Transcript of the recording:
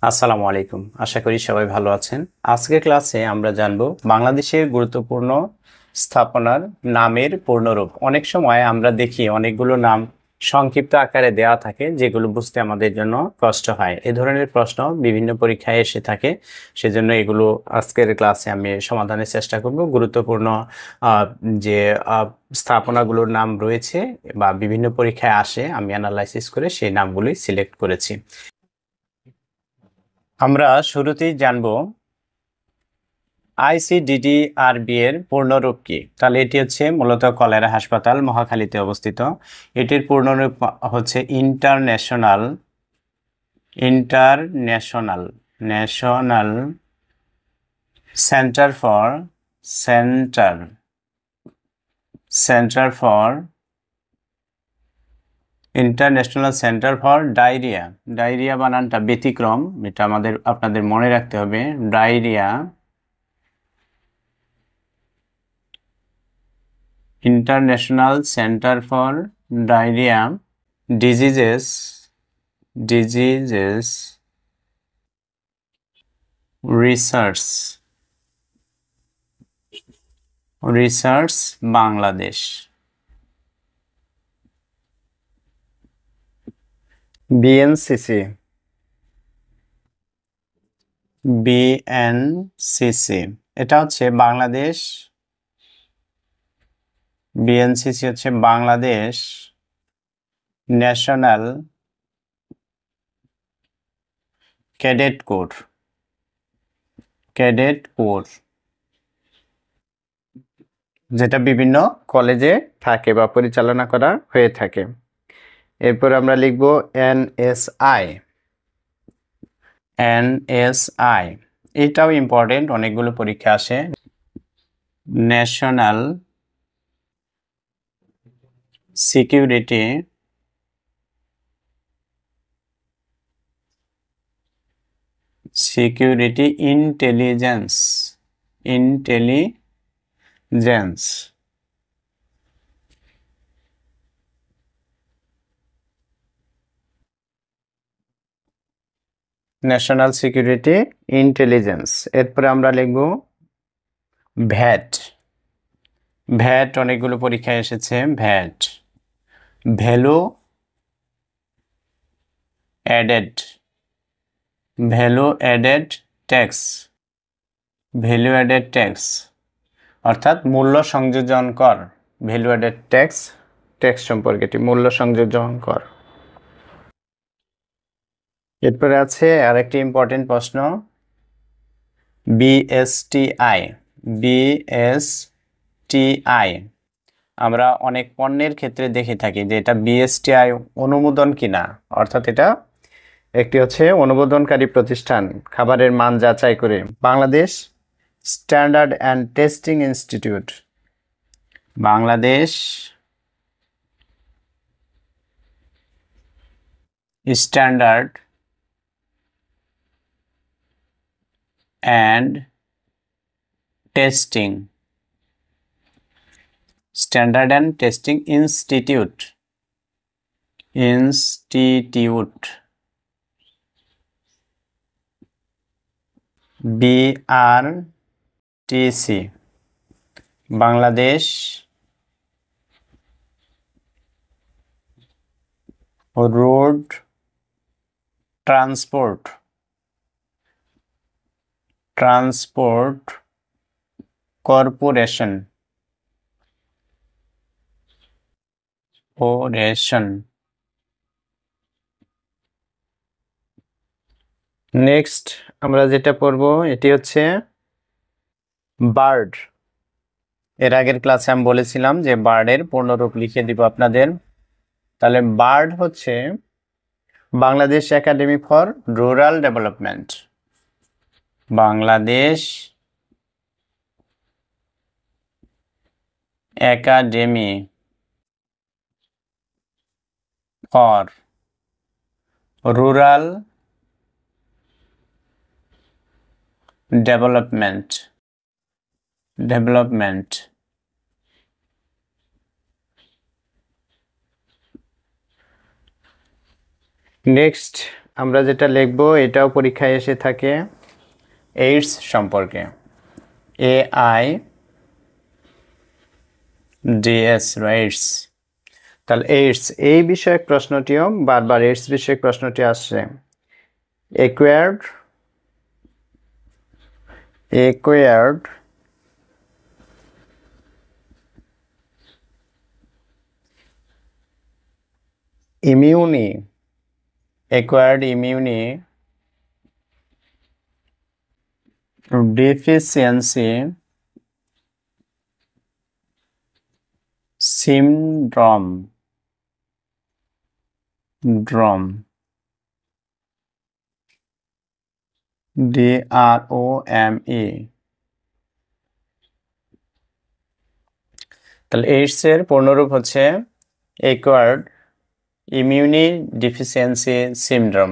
আসসালামু আলাইকুম। আশা করি সবাই ভালো আছেন। আজকের ক্লাসে আমরা জানব বাংলাদেশের গুরুত্বপূর্ণ স্থাপনার নামের পূর্ণরূপ। অনেক সময় আমরা দেখি অনেকগুলো নাম সংক্ষিপ্ত আকারে দেওয়া থাকে, যেগুলো বুঝতে আমাদের জন্য কষ্ট হয়। এ ধরনের প্রশ্ন বিভিন্ন পরীক্ষায় এসে থাকে, সেজন্য এগুলো আজকের ক্লাসে আমি সমাধানের চেষ্টা করব। গুরুত্বপূর্ণ আহ, যে স্থাপনাগুলোর নাম রয়েছে বা বিভিন্ন পরীক্ষায় আসে, আমি অ্যানালাইসিস করে সেই নামগুলোই সিলেক্ট করেছি। আমরা শুরুতেই জানব আইসিডিডিআরবি এর পূর্ণরূপ কি। তাহলে এটি হচ্ছে মূলত কলেরা হাসপাতাল, মহাখালীতে অবস্থিত। এটির পূর্ণরূপ হচ্ছে international international national centre for centre centre for international centre for diarrhoea. Diarrhoea বানানটা ব্যতিক্রম, এটা আপনাদের মনে রাখতে হবে। Diarrhoea, international centre for diarrhoea diseases research Bangladesh. BNCC BNCC এটা হচ্ছে বাংলাদেশ। বিএনসিসি হচ্ছে বাংলাদেশ ন্যাশনাল ক্যাডেট কোর। যেটা বিভিন্ন কলেজে থাকে বা পরিচালনা করা হয়ে থাকে। এরপর আমরা লিখব এনএসআই। এটাও ইম্পর্টেন্ট, অনেকগুলো পরীক্ষা আসে। National security intelligence. National security intelligence. এরপরে আমরা লিখব ভ্যাট। অনেকগুলো পরীক্ষায় এসেছে। Value added tax. অর্থাৎ মূল্য সংযোজন কর। ভ্যালু অ্যাডেড ট্যাক্স সম্পর্কে এটি, মূল্য সংযোজন কর। এরপরে আছে আরেকটি ইম্পর্টেন্ট প্রশ্ন, বিএসটিআই। আমরা অনেক পণ্যের ক্ষেত্রে দেখে থাকি যে এটা বিএসটিআই অনুমোদন কিনা, অর্থাৎ এটা একটি হচ্ছে অনুমোদনকারী প্রতিষ্ঠান খাবারের মান যাচাই করে। Bangladesh standard and testing institute. Bangladesh standard and testing institute. BRTC. Bangladesh road transport corporation. Next আমরা যেটা পড়ব এটি হচ্ছে বার্ড। এর আগের ক্লাসে আমি বলেছিলাম যে বার্ডের পূর্ণরূপ লিখে দিব আপনাদের। তাহলে বার্ড হচ্ছে Bangladesh academy for rural development. Bangladesh academy for rural development. Next আমরা যেটা লিখবো এটাও পরীক্ষায় এসে থাকে এইডস সম্পর্কে, AIDS, রাইটস। তাহলে এইডস এই বিষয়ক প্রশ্নটিও বারবার এইডস বিষয়ক প্রশ্নটি আসছে। acquired immune deficiency syndrome DROME। তাহলে এইডস এর পূর্ণরূপ হচ্ছে অ্যাকোয়ার্ড ইমিউনি ডিফিসিয়েন্সি সিনড্রোম।